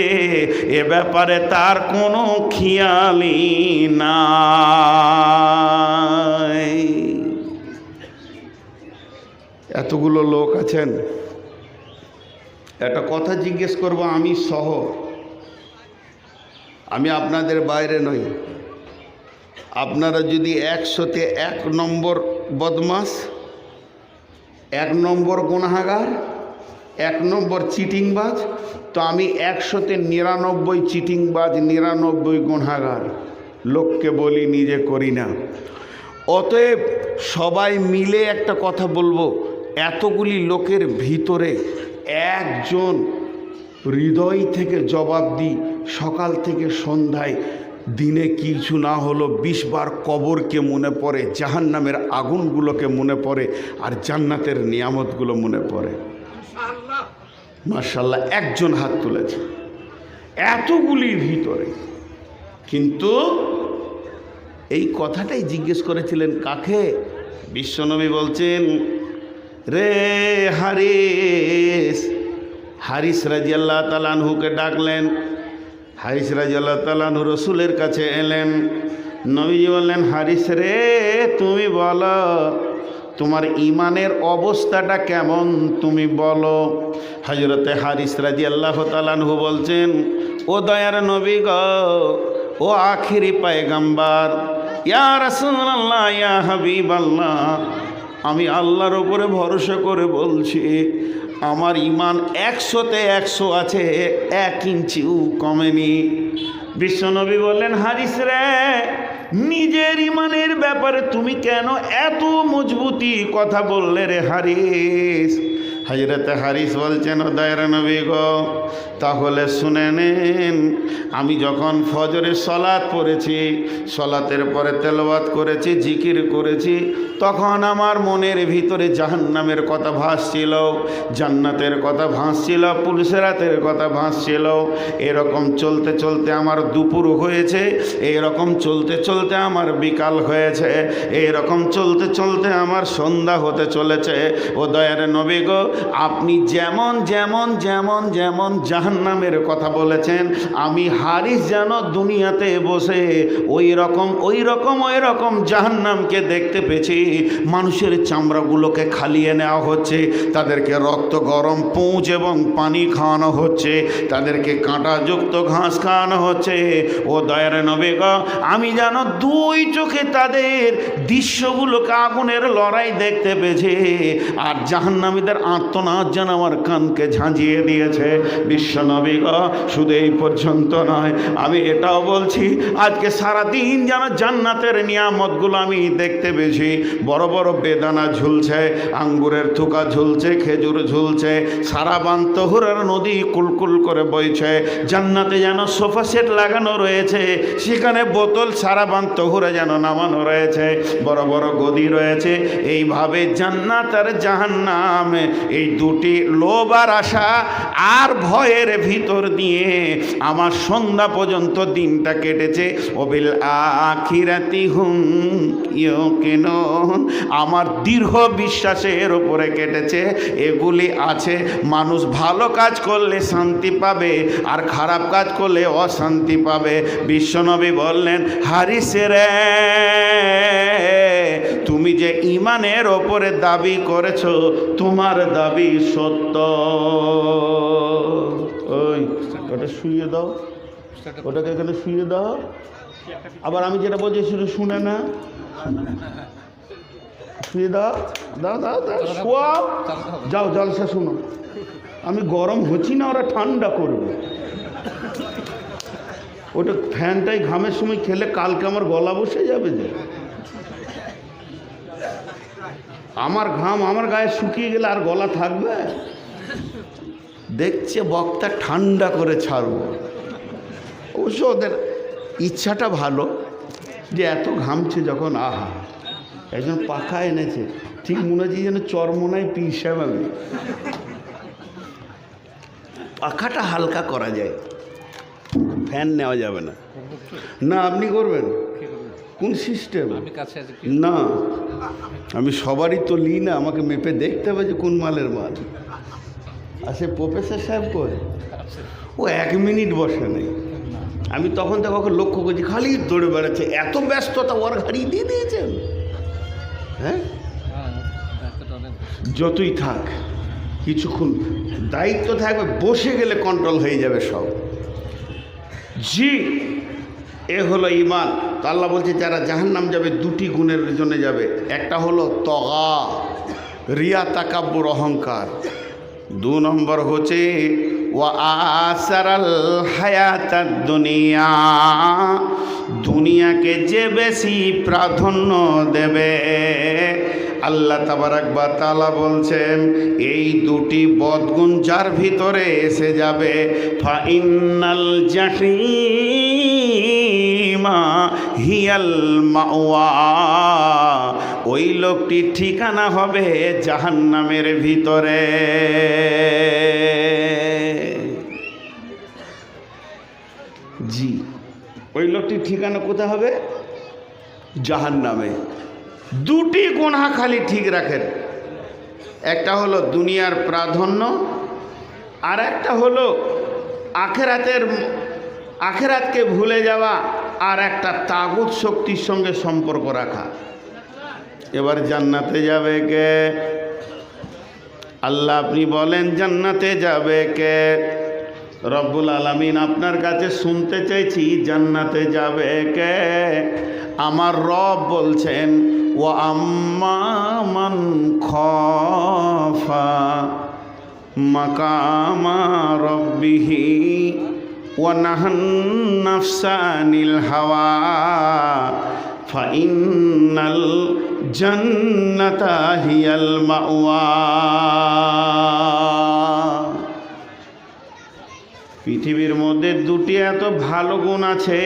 এ ব্যাপারে তার কোনো খেয়ালই নাই। এতগুলো লোক আছেন, একটা কথা জিজ্ঞেস করব আমি সহ, আমি আপনাদের বাইরে নই। আপনারা যদি 100-তে 1 নম্বর বদমাস, 1 নম্বর গুনাহগার, 1 নম্বর চিটিংবাজ, তো আমি 100-তে 99 চিটিংবাজ, 99 গুনাহগার। লোককে বলি, নিজে করি না। অতএব সবাই মিলে একটা কথা বলবো, এতগুলি লোকের ভিতরে একজন হৃদয় থেকে জবাব দিই, সকাল থেকে সন্ধ্যায় দিনে কিছু না হলো 20 বার কবরকে মনে পড়ে, জাহান্নামের আগুনগুলোকে মনে পড়ে, আর জান্নাতের নিয়ামতগুলো মনে পড়ে। মাশাআল্লাহ, একজন হাত তুলেছে এতগুলি ভিতরে। কিন্তু এই কথাটাই জিজ্ঞেস করেছিলেন কাকে? বিশ্বনবী বলছেন, রে হারিস। হারিস রাদিয়াল্লাহু তাআলা আনহুকে ডাকলেন। হারিস রাদিয়াল্লাহু তাআলা আনহু রসুলের কাছে এলেন। নবীজি বললেন, হারিস রে, তুমি বলো তোমার ইমানের অবস্থাটা কেমন, তুমি বলো। হযরতে হারিস রাদিয়াল্লাহু তাআলা আনহু বলছেন, ও দয়ার নবী গো, ও আখিরি পয়গম্বর, ইয়া রাসূলুল্লাহ, ইয়া হাবিবাল্লাহ, আমি আল্লাহর উপরে ভরসা করে বলছি, আমার ইমান 100-তে 100 আছে, 1 ইঞ্চিও কমেনি। বিশ্বনবী বললেন, হারিস রে, নিজের ইমানের ব্যাপারে তুমি কেন এত মজবুতি কথা বললে রে হারিস? হযরতে হারিস বলছেন, ও দয়ার নবী গো, তাহলে শুনে নেন, আমি যখন ফজরের সলাত পড়েছি, সলাতের পরে তেলাওয়াত করেছি, জিকির করেছি, তখন আমার মনের ভিতরে জাহান্নামের কথা ভাসছিল, জান্নাতের কথা ভাসছিল, পুলসিরাতের কথা ভাসছিল। এরকম চলতে চলতে আমার দুপুর হয়েছে, এরকম চলতে চলতে আমার বিকাল হয়েছে, এরকম চলতে চলতে আমার সন্ধ্যা হতে চলেছে। ও দয়ার নবী গো, আপনি যেমন যেমন যেমন যেমন জাহান্নামের কথা বলেছেন, আমি হারিস যেন দুনিয়াতে বসে ওই রকম জাহান্নামকে দেখতে পেয়েছি। মানুষের চামড়াগুলোকে খালিয়ে নেওয়া হচ্ছে, তাদেরকে রক্ত গরম পুঁজ এবং পানি খাওয়ানো হচ্ছে, তাদেরকে কাঁটাযুক্ত ঘাস খাওয়ানো হচ্ছে। ও দয়ার নবী গো, আমি যেন 2 চোখে তাদের দৃশ্যগুলোকে, আগুনের লড়াই দেখতে পেয়েছি, আর জাহান্নামীদের আর্তনাদ যেন আমার কানকে ঝাঁঝিয়ে দিয়েছে। বিশ্বনবী গো, শুধু এই পর্যন্ত নয়, আমি এটাও বলছি, আজকে সারাদিন যেন জান্নাতের নিয়ামতগুলো আমি দেখতে পেয়েছি। বড় বড় বেদানা ঝুলছে, আঙ্গুরের থুকা ঝুলছে, খেজুর ঝুলছে, সারাবান তহুরার নদী কুলকুল করে বইছে। জান্নাতে যেন সোফা সেট লাগানো রয়েছে, সেখানে বোতল সারাবান তহুরা যেন নামানো রয়েছে, বড় বড় গদি রয়েছে। এইভাবে জান্নাত আর জাহান্নাম, এই দুটি লোভ আর আশা আর ভয়ের ভিতর দিয়ে আমার সন্ধ্যা পর্যন্ত দিনটা কেটেছে। ওবিল আখিরাতি হুম ইউকিনুন, আমার দীর্ঘ বিশ্বাসের উপরে কেটেছে। এগুলি আছে, মানুষ ভালো কাজ করলে শান্তি পাবে, আর খারাপ কাজ করলে অশান্তি পাবে। বিশ্বনবী বললেন, হারিস রে, তুমি যে ইমানের ওপরে দাবি করেছো, তোমার দাবি সত্য। ওই ওটা শুয়ে দাও, ওটাকে এখানে শুয়ে দাও। আবার আমি যেটা বলছি সেটা শুনে না, শুয়ে দাও, দাও দাও দাও, শোয়াও, যাও জলসা শুনো। আমি গরম হচ্ছি না, ওরা ঠান্ডা করবে। ওটা ফ্যানটাই ঘামের সময় খেলে কালকে আমার গলা বসে যাবে। যে আমার ঘাম আমার গায়ে শুকিয়ে গেলে আর গলা থাকবে? দেখছে বক্তা ঠান্ডা করে ছাড়বো। অবশ্য ওদের ইচ্ছাটা ভালো, যে এত ঘামছে যখন, আহা, একজন পাখা এনেছে, ঠিক মনে হচ্ছে যেন চরমোনায় পীর সাহেব। আমি পাখাটা হালকা করা যায়, ফ্যান নেওয়া যাবে না। না আপনি করবেন কোন সিস্টেম? না, আমি সবারই তো লি না, আমাকে মেপে দেখতে হবে যে কোন মালের মাল। আর সে প্রফেসর সাহেব করে, ও 1 মিনিট বসে নেই। আমি তখন থেকে ওকে লক্ষ্য করছি, খালি দৌড়ে বেড়াচ্ছে। এত ব্যস্ততা ওর ঘাড়ি দিয়ে দিয়েছেন। হ্যাঁ, যতই থাক কিছুক্ষণ দায়িত্ব থাকবে, বসে গেলে কন্ট্রোল হয়ে যাবে সব। জি, এ হলো ইমান। তো আল্লাহ বলছে, যারা জাহান্নাম যাবে 2টি গুণের জন্য যাবে। একটা হলো তগা, রিয়া, তাকাব্বুর, অহংকার। 2 নম্বর হচ্ছে ওয়া আসারাল হায়াতাদ দুনিয়া, দুনিয়াকে যে বেশি প্রাধান্য দেবে। আল্লাহ তাবারাক ওয়া তাআলা বলছেন এই দুটি বদগুণ যার ভিতরে এসে যাবে ফা ইন্নাল জাহিমা হিয়াল মাওয়া, ওই লোকটি ঠিকানা হবে জাহান্নামের ভিতরে। জি, ওই লোকটির ঠিকানা কোথায় হবে? জাহান্নামে। দুটি গুনাহ খালি ঠিক রাখেন, একটা হলো দুনিয়ার প্রাধান্য, আর একটা হলো আখেরাতকে ভুলে যাওয়া, আর একটা তাগুত শক্তির সঙ্গে সম্পর্ক রাখা। এবার জান্নাতে যাবে কে? আল্লাহ আপনি বলেন জান্নাতে যাবে কে? রব্বুল আলামিন আপনার কাছে শুনতে চাইছি জান্নাতে যাবে কে? আমার রব বলছেন ওয়া আম্মা মান খাফা মাকামা রাব্বিহি ওয়া নাহান নাফসা আনিল হাওয়া ফাইন্নাল জান্নাতা হিয়াল মাওয়া। পৃথিবীর মধ্যে দুটি এত ভালো গুণ আছে,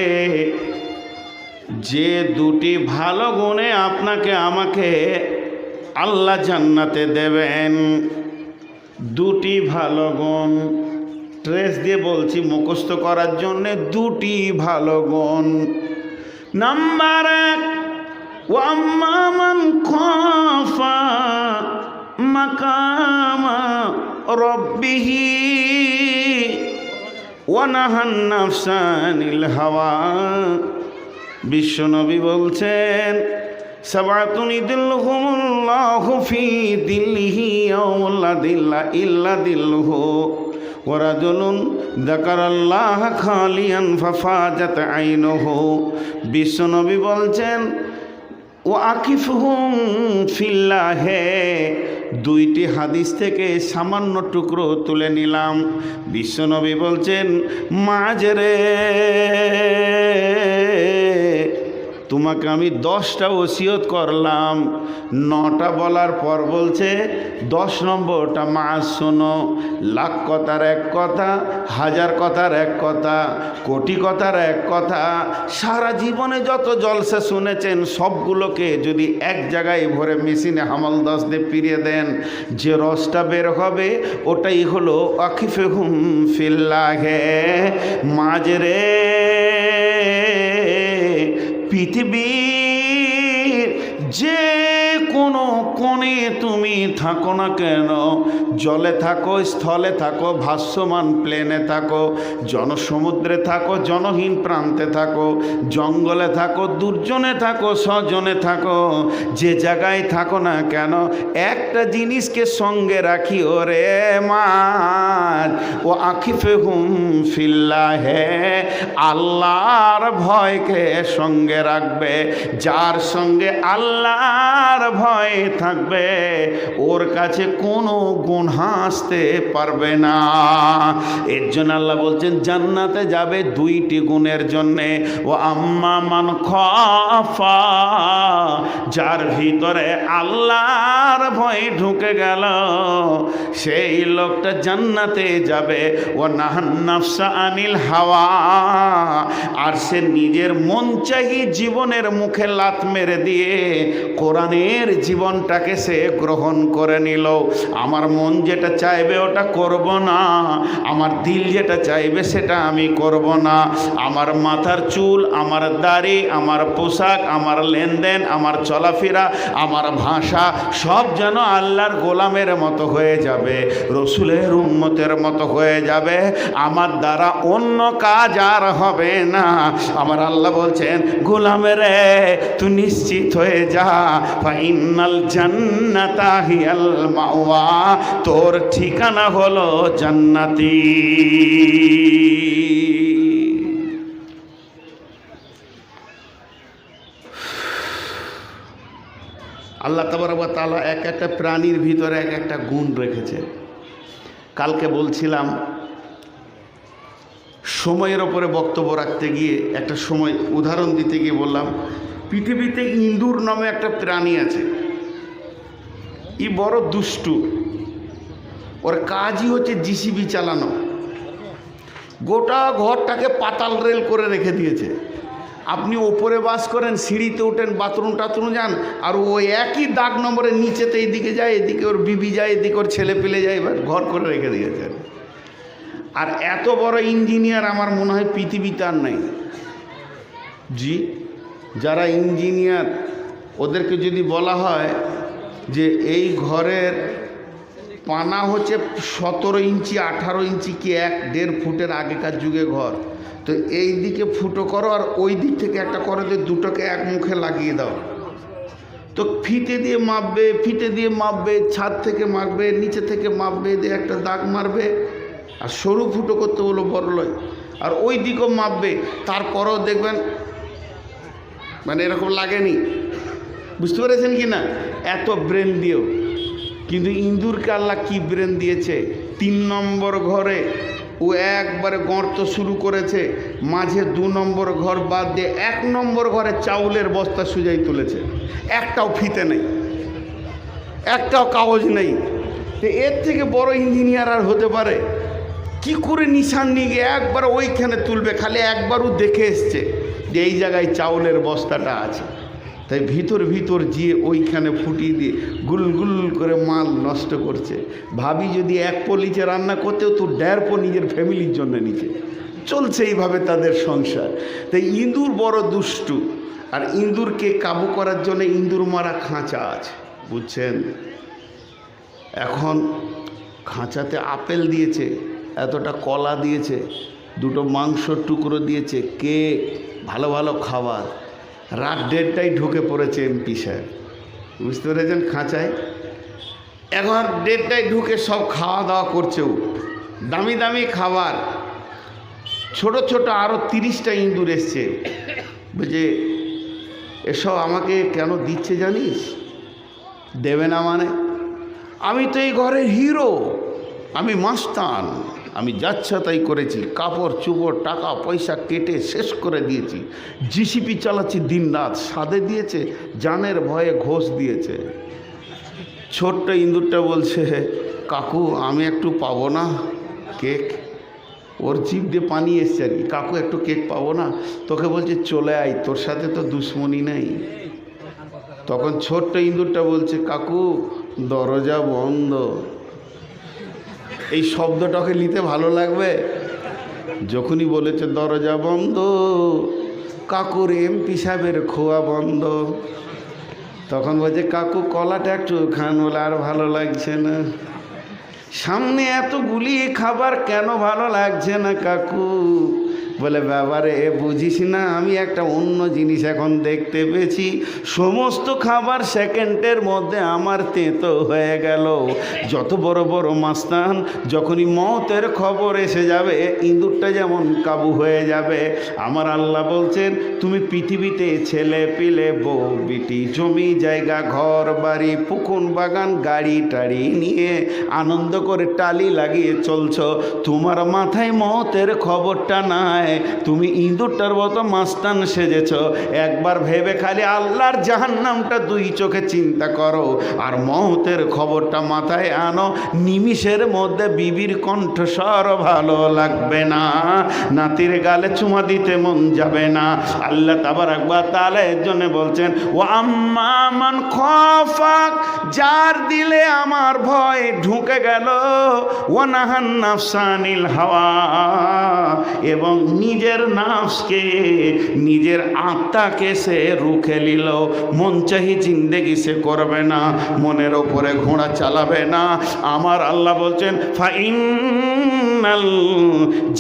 যে দুটি ভালো গুণে আপনাকে আমাকে আল্লাহ জান্নাতে দেবেন। দুটি ভালো গুণ ট্রেস দিয়ে বলছি মুখস্থ করার জন্যে, দুটি ভালো গুণ। নাম্বার এক, ওয়া আম্মা মান খাফা মাকামা রাব্বিহি ওয়া নাহান নাফসা আনিল হাওয়া। বিশ্বনবী বলছেন সাবাতুন ইযিল্লুহুমুল্লাহু ফি দিল্লিহি ইয়াওমা লা দিল্লা ইল্লা দিল্লুহু ওয়া রাজুলুন যাকারাল্লাহা খালিয়ান ফাফাজাত আইনুহু। বিশ্বনবী বলছেন ও আকিফহুম ফিল্লাহে। দুইটি হাদিস থেকে সামান্য টুকরো তুলে নিলাম। বিশ্বনবী বলছেন মাঝরে তোমাকে আমি 10টা ওসিয়ত করলাম, 9টা বলার পর বলছে 10 নম্বরটা মাছ শোনো। লাখ কথার এক কথা, হাজার কথার এক কথা, কোটি কথার এক কথা। সারা জীবনে যত জলসা শুনেছেন সবগুলোকে যদি এক জায়গায় ভরে মেশিনে হামাল দশ দিয়ে ফিরিয়ে দেন, যে রসটা বের হবে ওটাই হলো আকিফহুম ফিল্লাহে। মাঝরে পৃথিবীর যে কোনো কোণে তুমি থাকো না কেন, জলে থাকো, স্থলে থাকো, ভাসমান প্লেনে থাকো, জনসমুদ্রে থাকো, জনহীন প্রান্তে থাকো, জঙ্গলে থাকো, দুর্জনে থাকো, স্বজনে থাকো, যে জায়গায় থাকো না কেন, একটা জিনিসকে সঙ্গে রাখি ওরে মার ও আকিফহুম ফিল্লাহে। আল্লাহর ভয়কে সঙ্গে রাখবে। যার সঙ্গে আল্লাহর ভয় থাকবে ওর কাছে কোনো গুনাহ আসতে পারবে না। এর জন্য আল্লাহ বলছেন জান্নাতে যাবে দুইটি গুণের জন্যে। ও আম্মা মান খাফা, যার ভিতরে আল্লাহর ভয় ঢুকে গেল সেই লোকটা জান্নাতে যাবে। ও নাহান নাফসা আনিল হাওয়া, আর সে নিজের মন চাহি জীবনের মুখে লাত মেরে দিয়ে কোরআনের জীবনটাকে সে গ্রহণ করে নিল। আমার মন যেটা চাইবে ওটা করব না, আমার দিল যেটা চাইবে সেটা আমি করব না। আমার মাথার চুল, আমার দাড়ি, আমার পোশাক, আমার লেনদেন, আমার চলাফেরা, আমার ভাষা সব যেন আল্লাহর গোলামের মতো হয়ে যাবে, রসুলের উম্মতের মতো হয়ে যাবে। আমার দ্বারা অন্য কাজ আর হবে না। আমার আল্লাহ বলছেন গোলামের তুই নিশ্চিত হয়ে যা, ফাইনাল জান্নাতা হিয়াল মাওয়া, তোর ঠিকানা হলো জান্নাতি। আল্লাহ তাবারক ওয়া তাআলা এক একটা প্রাণীর ভিতরে এক একটা গুণ রেখেছে। কালকে বলছিলাম সময়ের ওপরে বক্তব্য রাখতে গিয়ে একটা সময় উদাহরণ দিতে গিয়ে বললাম পৃথিবীতে ইঁদুর নামে একটা প্রাণী আছে। ই বড় দুষ্টু, ওর কাজই হচ্ছে জিসিবি চালানো। গোটা ঘরটাকে পাতাল রেল করে রেখে দিয়েছে। আপনি ওপরে বাস করেন, সিঁড়িতে ওঠেন, বাথরুম টাথরুম যান, আর ওই একই দাগ নম্বরের নিচেতে এইদিকে যায়, এদিকে ওর বিবি যায়, এদিকে ওর ছেলে পেলে যায়, এবার ঘর করে রেখে দিয়েছেন। আর এত বড় ইঞ্জিনিয়ার আমার মনে হয় পৃথিবীতে আর নাই। জি, যারা ইঞ্জিনিয়ার ওদেরকে যদি বলা হয় যে এই ঘরের পানা হচ্ছে 17 ইঞ্চি 18 ইঞ্চি কি 1-1.5 ফুটের আগেকার যুগে ঘর, তো এই দিকে ফুটো করো আর ওই দিক থেকে একটা করে দিয়ে দুটোকে এক মুখে লাগিয়ে দাও, তো ফিতে দিয়ে মাপবে, ফিতে দিয়ে মাপবে, ছাদ থেকে মাপবে, নিচে থেকে মাপবে, দিয়ে একটা দাগ মারবে। আর সরু ফুটো করতে বলো বড় লয়, আর ওই দিকও মাপবে, তারপরেও দেখবেন মানে এরকম লাগেনি। বুঝতে পেরেছেন কি না? এত ব্রেন দিয়েও। কিন্তু ইঁদুরকে আল্লাহ কি ব্রেন দিয়েছে, 3 নম্বর ঘরে ও একবারে গর্ত শুরু করেছে, মাঝে 2 নম্বর ঘর বাদ দিয়ে 1 নম্বর ঘরে চাউলের বস্তা সুজাই তুলেছে, একটাও ফিতে নেই, একটাও কাগজ নেই। তো এর থেকে বড় ইঞ্জিনিয়ার আর হতে পারে? কি করে নিশান নিয়ে গিয়ে একবার ওইখানে তুলবে, খালি একবারও দেখে এসছে যে এই জায়গায় চাউলের বস্তাটা আছে, তাই ভিতর গিয়ে ওইখানে ফুটিয়ে দিয়ে গুল গুল করে মাল নষ্ট করছে। ভাবি যদি 1 পো নিচে রান্না করতেও তো 1.5 পো নিজের ফ্যামিলির জন্য নিচে চলছে, এইভাবে তাদের সংসার। তাই ইঁদুর বড় দুষ্টু, আর ইঁদুরকে কাবু করার জন্য ইঁদুর মারা খাঁচা আছে, বুঝছেন? এখন খাঁচাতে আপেল দিয়েছে, এতটা কলা দিয়েছে, 2টো মাংসর টুকরো দিয়েছে, কেক, ভালো ভালো খাবার। রাত 1:30টায় ঢুকে পড়েছে এমপি সাহেব, বুঝতে পেরেছেন, খাঁচায়। এখন 1:30টায় ঢুকে সব খাওয়া দাওয়া করছে, দামি দামি খাবার। ছোট ছোট আরও 30টা ইঁদুর এসছে, বুঝে এসব আমাকে কেন দিচ্ছে জানিস? দেবে না মানে? আমি তো এই ঘরের হিরো, আমি মাস্তান, আমি যাচ্ছা তাই করেছি, কাপড় চুপড় টাকা পয়সা কেটে শেষ করে দিয়েছি, জিসিপি চালাচ্ছি দিন রাত, সাদে দিয়েছে, জানের ভয়ে ঘোষ দিয়েছে। ছোট্ট ইঁদুরটা বলছে, কাকু আমি একটু পাবো না কেক? ওর জিভ দিয়ে পানি এসছে আর কি, কাকু একটু কেক পাবো না? তোকে বলছে চলে আয়, তোর সাথে তো দুশ্মনী নেই। তখন ছোট্ট ইঁদুরটা বলছে, কাকু দরজা বন্ধ। এই শব্দটাকে নিতে ভালো লাগবে? যখনই বলেছে দরজা বন্ধ, কাকুর এমপি সাহেবের খোয়া বন্ধ, তখন বলছে কাকু কলাটা একটু খান, বলে আর ভালো লাগছে না। সামনে এতগুলি খাবার কেন ভালো লাগছে না কাকু? বলে ব্যাপারে বুঝিস না, আমি একটা অন্য জিনিস এখন দেখতে পেয়েছি, সমস্ত খাবার সেকেন্ডের মধ্যে আমার তেতো হয়ে গেল। যত বড় বড় মাস্তান, যখনই মওতের খবর এসে যাবে ইঁদুরটা যেমন কাবু হয়ে যাবে। আমার আল্লাহ বলছেন, তুমি পৃথিবীতে ছেলে পিলে বউ বিটি জমি জায়গা ঘর বাড়ি পুকুর বাগান গাড়ি টাড়ি নিয়ে আনন্দ করে টালি লাগিয়ে চলছ, তোমার মাথায় মওতের খবরটা নাই, তুমি ইঁদুরটার মতো মাস্তান সেজেছ। একবার ভেবে খালি আল্লাহর জাহান্নামটা 2 চোখে চিন্তা করো, আর মওতের খবরটা মাথায় আনো। নিমিষের মধ্যে বিবির কণ্ঠস্বর ভালো লাগবে না, নাতির গালে চুমা দিতে মন যাবে না। আল্লাহ তাবারাক ওয়া তাআলা এর জন্য বলছেন, ওয়া আম্মা মান খাফাক, যার দিলে আমার ভয় ঢুকে গেল, ওয়া নাহান নাফসানিল হাওয়া, এবং নিজের নাফসকে নিজের আত্মাকে সে রুখে নিল, মন চাহি জিন্দেগি সে করবে না, মনের ওপরে ঘোড়া চালাবে না। আমার আল্লাহ বলছেন, ফাইনাল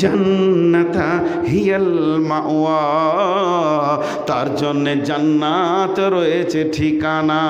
জান্নাতা হিয়াল মাওয়া, তার জন্য জান্নাত রয়েছে ঠিকানা।